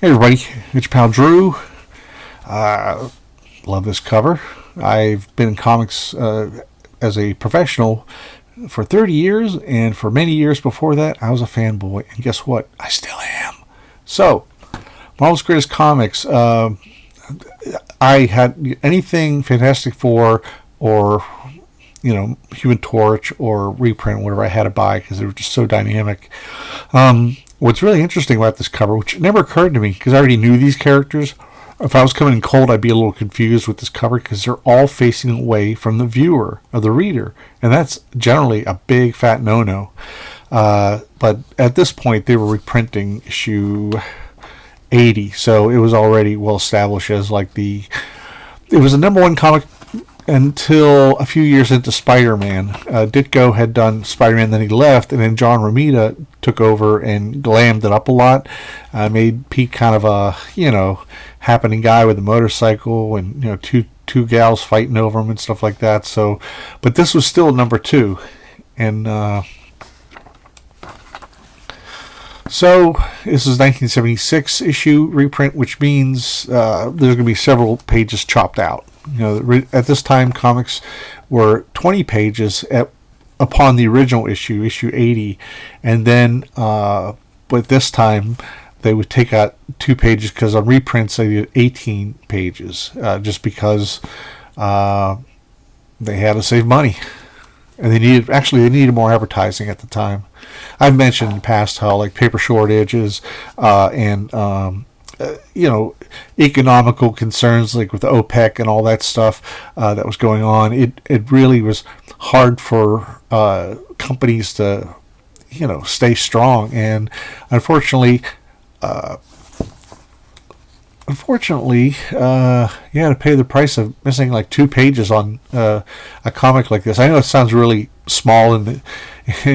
Hey everybody, it's your pal Drew. Love this cover. I've been in comics as a professional for 30 years, and for many years before that, I was a fanboy. And guess what? I still am. So, Marvel's Greatest Comics. I had anything Fantastic Four or Human Torch or reprint, whatever I had to buy because they were just so dynamic. What's really interesting about this cover, which never occurred to me because I already knew these characters, if I was coming in cold, I'd be a little confused with this cover because they're all facing away from the viewer or the reader, and that's generally a big fat no-no. But at this point, they were reprinting issue 80, so it was already well established as it was the number one comic until a few years into Spider-Man. Ditko had done Spider-Man, then he left, and then John Romita took over and glammed it up a lot. Made Pete kind of a, happening guy with a motorcycle and, two gals fighting over him and stuff like that. So, but this was still number two. And, so this is 1976 issue reprint, which means there's going to be several pages chopped out. At this time, comics were 20 pages upon the original issue 80, and then, but this time they would take out 2 pages because on reprints they did 18 pages, just because they had to save money, and they needed more advertising at the time. I've mentioned in the past how like paper shortages and economical concerns like with OPEC and all that stuff that was going on. It really was hard for companies to stay strong, and unfortunately you had to pay the price of missing like 2 pages on a comic like this. I know it sounds really small in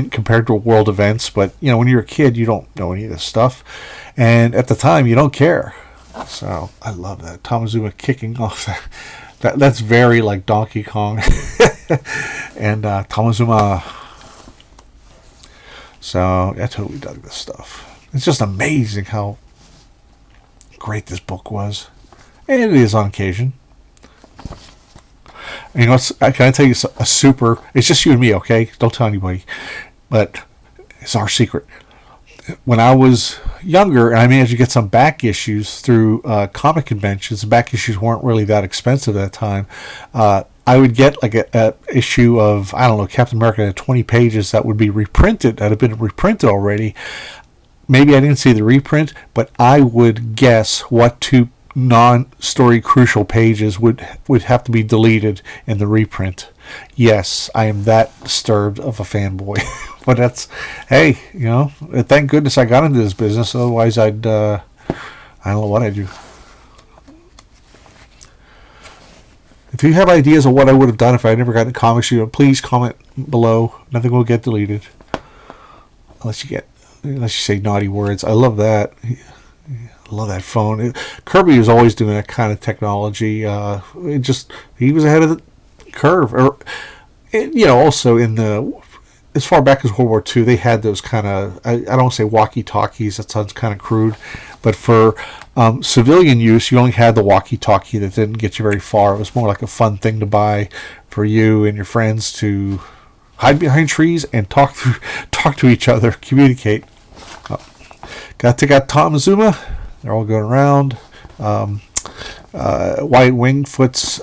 compared to world events, but when you're a kid you don't know any of this stuff, and at the time you don't care. So I love that Tamazuma kicking off that's very like Donkey Kong and Tamazuma. So I totally dug this stuff. It's just amazing how great this book was, and it is on occasion. And can I tell you a super? It's just you and me, okay? Don't tell anybody, but it's our secret. When I was younger, and I managed to get some back issues through comic conventions. Back issues weren't really that expensive at that time. I would get like a issue of, I don't know, Captain America at 20 pages that would be reprinted, that had been reprinted already. Maybe I didn't see the reprint, but I would guess what 2 non-story crucial pages would have to be deleted in the reprint. Yes, I am that disturbed of a fanboy. But that's, hey, thank goodness I got into this business. Otherwise, I don't know what I'd do. If you have ideas of what I would have done if I never got into comics, please comment below. Nothing will get deleted unless you say naughty words. I love that. I love that phone. Kirby was always doing that kind of technology. He was ahead of the curve. Also in the, as far back as World War II, they had those kind of, I don't want to say walkie-talkies, that sounds kind of crude, but for civilian use, you only had the walkie-talkie that didn't get you very far. It was more like a fun thing to buy for you and your friends to hide behind trees and talk to each other, communicate. Got to take out Tamazuma. They're all going around. White Wingfoot's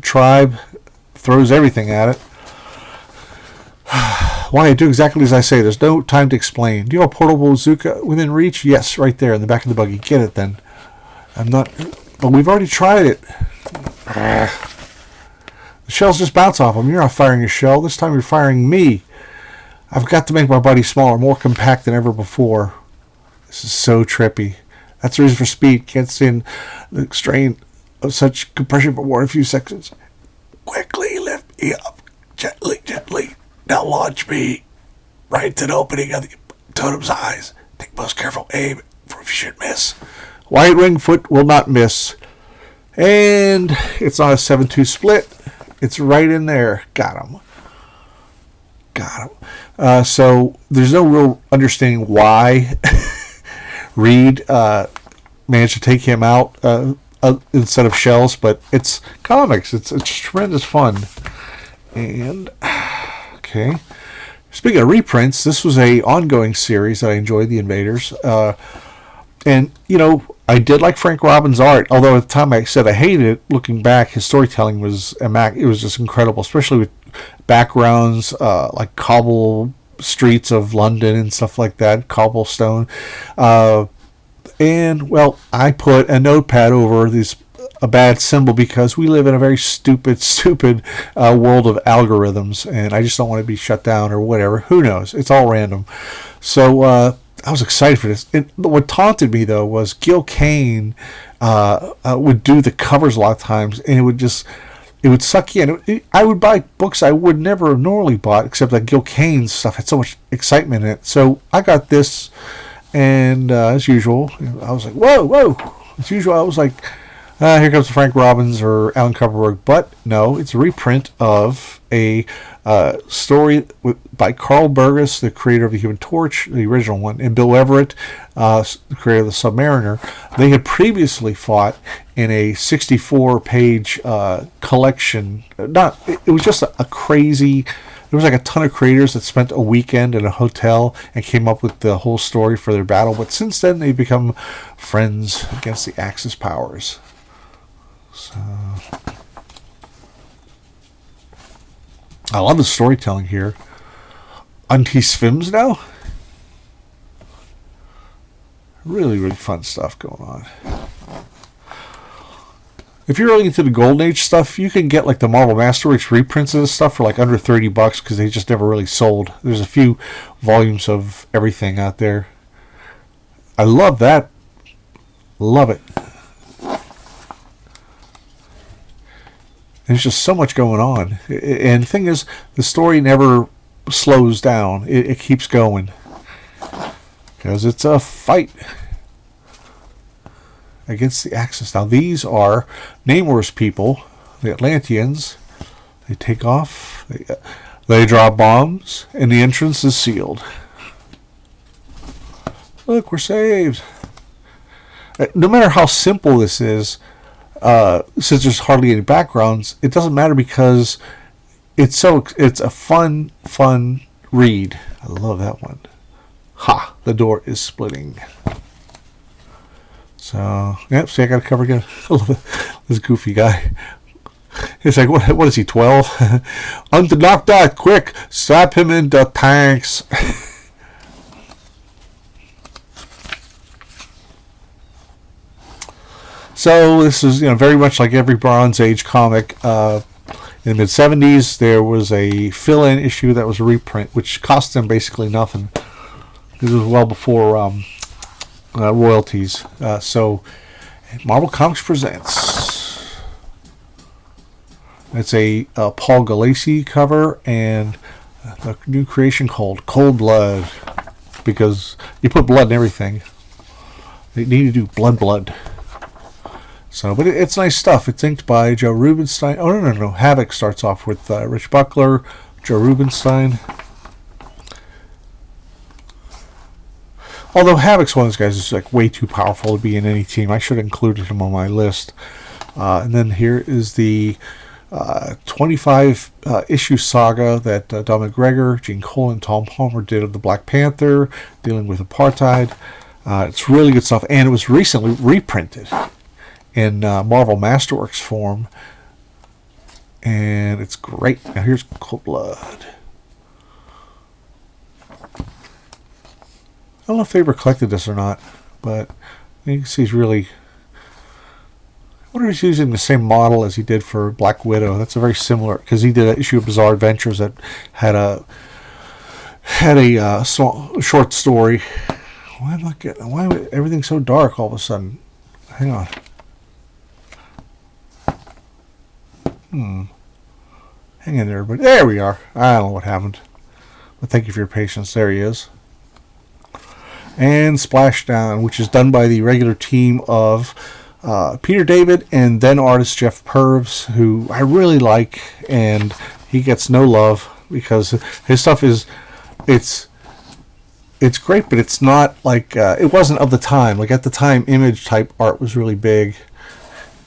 tribe throws everything at it. Why I do exactly as I say. There's no time to explain. Do you have a portable bazooka within reach? Yes, right there in the back of the buggy. Get it then. But we've already tried it. The shells just bounce off them. You're not firing a shell. This time you're firing me. I've got to make my body smaller, more compact than ever before. This is so trippy. That's the reason for speed. Can't stand the strain of such compression for more than a few seconds. Quickly lift me up. Gently, gently. Now launch me right to the opening of the totem's eyes. Take most careful aim, for if you should miss. White Wingfoot will not miss. And it's not a 7-2 split. It's right in there. Got him. So there's no real understanding why Reed managed to take him out instead of shells, but it's comics. It's tremendous fun. And okay, speaking of reprints, this was a ongoing series that I enjoyed, The Invaders. And I did like Frank Robbins' art, although at the time I said I hated it. Looking back, his storytelling was just incredible, especially with backgrounds like cobble streets of London and stuff like that, cobblestone. And well, I put a notepad over a bad symbol because we live in a very stupid world of algorithms, and I just don't want to be shut down or whatever. Who knows? It's all random. So I was excited for this. What taunted me though was Gil Kane would do the covers a lot of times, and it would suck you in. I would buy books I would never have normally bought, except that Gil Kane's stuff had so much excitement in it. So I got this, and as usual, I was like, whoa. As usual, I was like, here comes Frank Robbins or Alan Kupperberg. But no, it's a reprint of a story by Carl Burgess, the creator of the Human Torch, the original one, and Bill Everett, the creator of the Submariner. They had previously fought in a 64-page collection. It was just a crazy. There was like a ton of creators that spent a weekend in a hotel and came up with the whole story for their battle. But since then, they've become friends against the Axis powers. So I love the storytelling here. Anti-Svims now? Really fun stuff going on. If you're really into the Golden Age stuff, you can get like the Marvel Masterworks reprints of this stuff for like under $30 because they just never really sold. There's a few volumes of everything out there. I love that. Love it. There's just so much going on. And the thing is, the story never slows down. It keeps going. Because it's a fight against the Axis. Now, these are Namor's people, the Atlanteans. They take off. They drop bombs. And the entrance is sealed. Look, we're saved. No matter how simple this is, since there's hardly any backgrounds, it doesn't matter because it's a fun read. I love that one. Ha! The door is splitting. So, yep, see, I got to cover again. I love this goofy guy. It's like, what is he, 12? Unlock that, quick! Slap him in the tanks! So this is very much like every Bronze Age comic. In the mid-70s, there was a fill-in issue that was a reprint, which cost them basically nothing. This was well before royalties. So Marvel Comics presents. It's a Paul Gulacy cover and a new creation called Cold Blood, because you put blood in everything. They need to do blood. So, but it's nice stuff. It's inked by Joe Rubinstein. Oh, no. Havok starts off with Rich Buckler, Joe Rubinstein. Although Havok's one of those guys is like way too powerful to be in any team. I should have included him on my list. And then here is the 25 issue saga that Don McGregor, Gene Colan, and Tom Palmer did of the Black Panther, dealing with apartheid. It's really good stuff, and it was recently reprinted in Marvel Masterworks form, and it's great. Now here's Cold Blood. I don't know if they ever collected this or not, but you can see he's really... I wonder if he's using the same model as he did for Black Widow. That's a very similar, because he did an issue of Bizarre Adventures that had a small, short story. Why am everything so dark all of a sudden? Hang on. Hang in there, everybody. There we are. I don't know what happened, but thank you for your patience. There he is. And Splashdown, which is done by the regular team of Peter David and then artist Jeff Purves, who I really like, and he gets no love because his stuff is it's great, but it's not like it wasn't of the time. Like at the time, image type art was really big,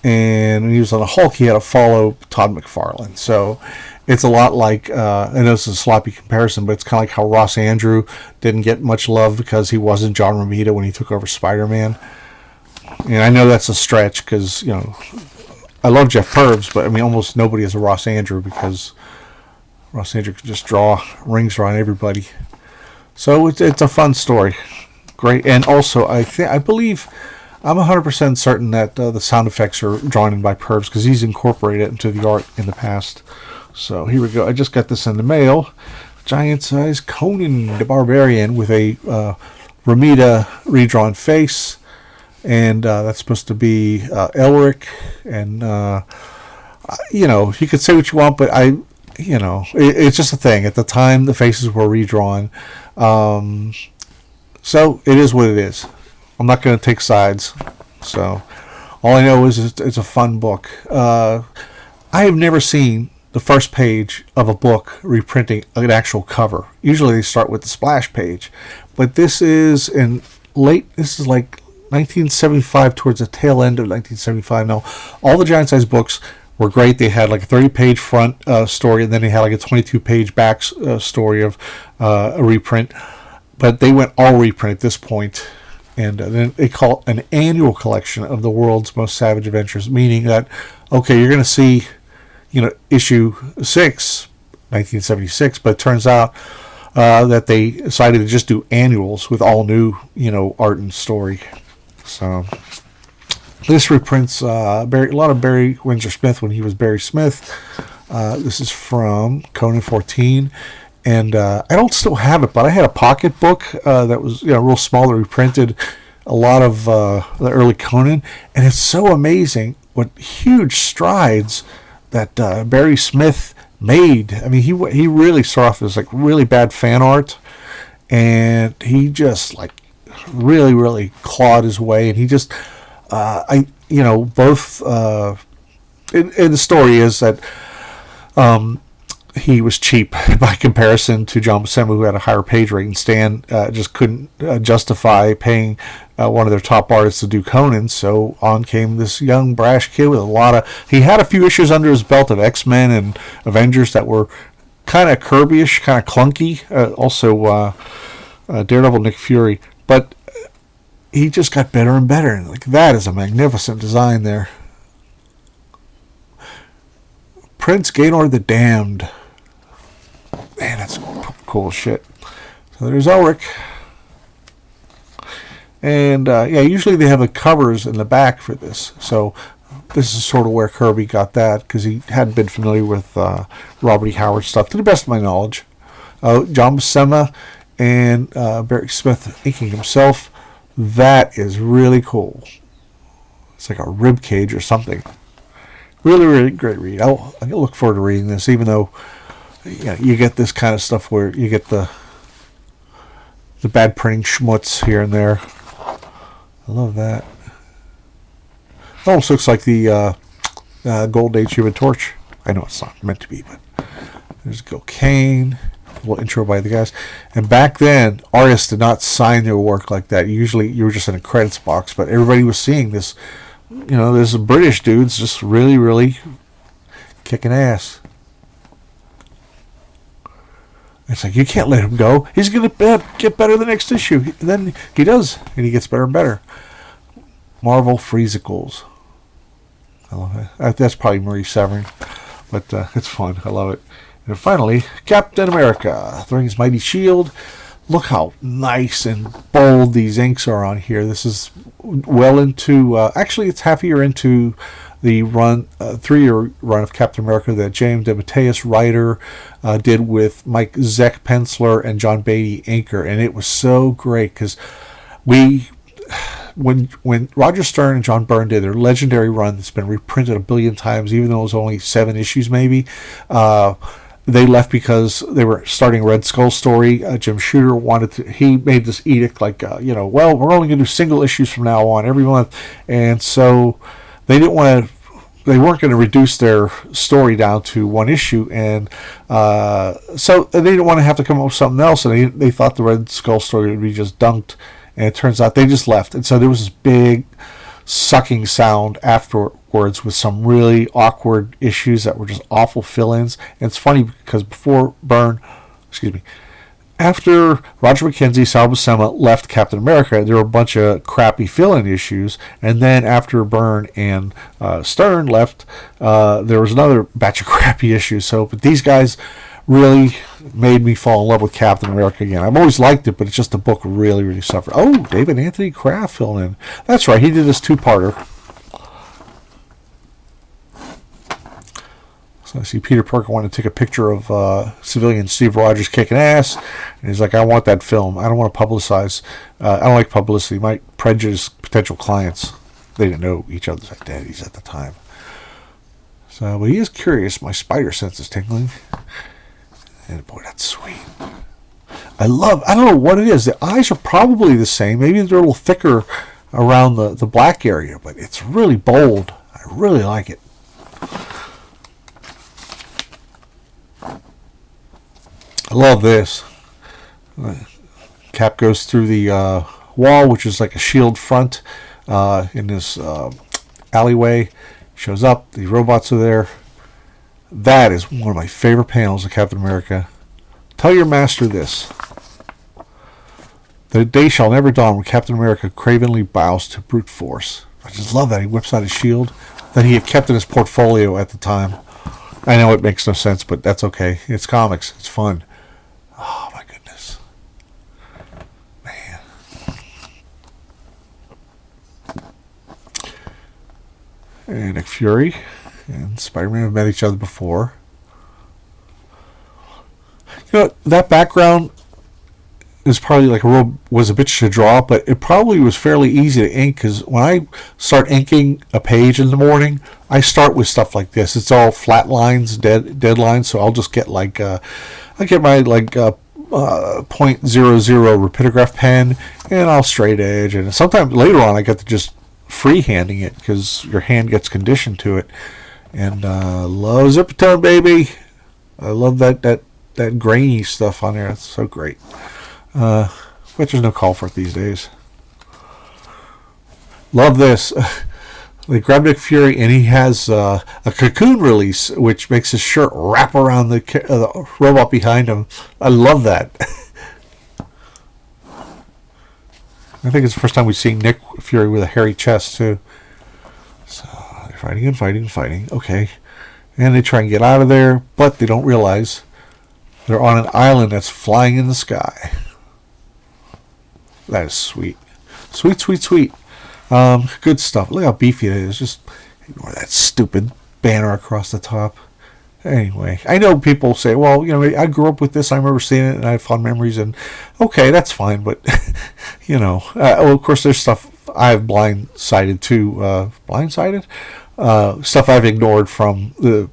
and when he was on the Hulk, he had to follow Todd McFarlane. So it's a lot like I know this is a sloppy comparison, but it's kind of like how Ross Andrew didn't get much love because he wasn't John Romita when he took over Spider-Man. And I know that's a stretch because I love Jeff Purves, but I mean almost nobody is a Ross Andrew because Ross Andrew could just draw rings around everybody. So it's a fun story, great, and also I believe I'm 100% certain that the sound effects are drawn in by Purves because he's incorporated it into the art in the past. So here we go. I just got this in the mail. Giant-sized Conan the Barbarian with a Romita redrawn face, and that's supposed to be Elric. And you could say what you want, but it's just a thing. At the time, the faces were redrawn. So it is what it is. I'm not going to take sides. So all I know is it's a fun book. I have never seen the first page of a book reprinting an actual cover. Usually they start with the splash page. But this is like 1975, towards the tail end of 1975. Now, all the giant-sized books were great. They had like a 30-page front story, and then they had like a 22-page back story of a reprint. But they went all reprint at this point, and then they call it an annual collection of the world's most savage adventures, meaning that, okay, you're going to see, issue 6, 1976, but it turns out that they decided to just do annuals with all new, art and story. So this reprints a lot of Barry Windsor Smith when he was Barry Smith. This is from Conan 14. And I don't still have it, but I had a pocket book that was real small that reprinted a lot of the early Conan. And it's so amazing what huge strides that Barry Smith made. I mean, he really started off as like really bad fan art, and he just like really, really clawed his way. And he just, both, and the story is that he was cheap by comparison to John Buscema, who had a higher page rate, and Stan just couldn't justify paying one of their top artists to do Conan. So on came this young brash kid with he had a few issues under his belt of X-Men and Avengers that were kind of Kirby-ish, kind of clunky. Also Daredevil, Nick Fury, but he just got better and better. And like that is a magnificent design there. Prince Gaynor the Damned. Man, that's cool shit. So there's Elric. And usually they have the covers in the back for this. So this is sort of where Kirby got that, because he hadn't been familiar with Robert E. Howard stuff, to the best of my knowledge. John Buscema and Barry Smith inking himself. That is really cool. It's like a rib cage or something. Really, really great read. I'll look forward to reading this, even though you get this kind of stuff where you get the bad printing schmutz here and there. I love that. It almost looks like the Golden Age Human Torch. I know it's not meant to be, but there's Gil Kane. A little intro by the guys. And back then, artists did not sign their work like that. Usually, you were just in a credits box, but everybody was seeing this. There's British dudes just really, really kicking ass. It's like, you can't let him go. He's going to get better the next issue. And then he does, and he gets better and better. Marvel Freezicles. I love it. That's probably Marie Severin, but it's fun. I love it. And finally, Captain America, throwing his mighty shield. Look how nice and bold these inks are on here. This is well into, actually it's half a year into the run, 3-year run of Captain America that James DeMatteis, writer, did with Mike Zeck, penciler, and John Beatty, inker. And it was so great because when Roger Stern and John Byrne did their legendary run that's been reprinted a billion times, even though it was only 7 issues maybe, they left because they were starting a Red Skull story. Jim Shooter he made this edict like, well, we're only going to do single issues from now on every month. And so they didn't want to they weren't going to reduce their story down to one issue, and so they didn't want to have to come up with something else, and they thought the Red Skull story would be just dunked, and it turns out they just left. And so there was this big sucking sound afterwards with some really awkward issues that were just awful fill-ins. And it's funny because after Roger McKenzie, Sal Buscema left Captain America, there were a bunch of crappy fill-in issues. And then after Byrne and Stern left, there was another batch of crappy issues. But these guys really made me fall in love with Captain America again. I've always liked it, but it's just the book really, really suffered. Oh, David Anthony Kraft filling in. That's right, he did this two-parter. So I see Peter Parker wanted to take a picture of civilian Steve Rogers kicking ass, and he's like, I want that film. I don't want to publicize. I don't like publicity. It might prejudice potential clients. They didn't know each other's identities at the time. So, but he is curious. My spider sense is tingling. And boy, that's sweet. I don't know what it is. The eyes are probably the same. Maybe they're a little thicker around the black area, but it's really bold. I really like it. I love this. Cap goes through the wall, which is like a shield front in this alleyway. Shows up. The robots are there. That is one of my favorite panels of Captain America. Tell your master this. The day shall never dawn when Captain America cravenly bows to brute force. I just love that. He whips out his shield that he had kept in his portfolio at the time. I know it makes no sense, but that's okay. It's comics. It's fun. Oh, my goodness. Man. And Nick Fury and Spider-Man have met each other before. You know, that background is probably was a bitch to draw, but it probably was fairly easy to ink, because when I start inking a page in the morning, I start with stuff like this. It's all flat lines, dead lines, so I'll just get I get my .00 rapidograph pen, and I'll straight edge, and sometimes later on I get to just freehanding it, because your hand gets conditioned to it. And love Zippertone, baby. I love that grainy stuff on there. It's so great. But there's no call for it these days. Love this. They grab Nick Fury, and he has a cocoon release, which makes his shirt wrap around the robot behind him. I love that. I think it's the first time we've seen Nick Fury with a hairy chest, too. So they're fighting and fighting and fighting. Okay. And they try and get out of there, but they don't realize they're on an island that's flying in the sky. That is sweet. Sweet, sweet, sweet. Good stuff. Look how beefy it is. Just ignore that stupid banner across the top. Anyway, I know people say, well, I grew up with this. I remember seeing it, and I have fond memories. And okay, that's fine. But, of course, there's stuff I've blindsided too. Blindsided? Stuff I've ignored from the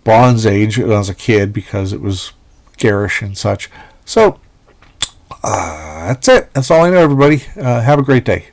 Bronze Age when I was a kid because it was garish and such. So, that's it. That's all I know, everybody. Have a great day.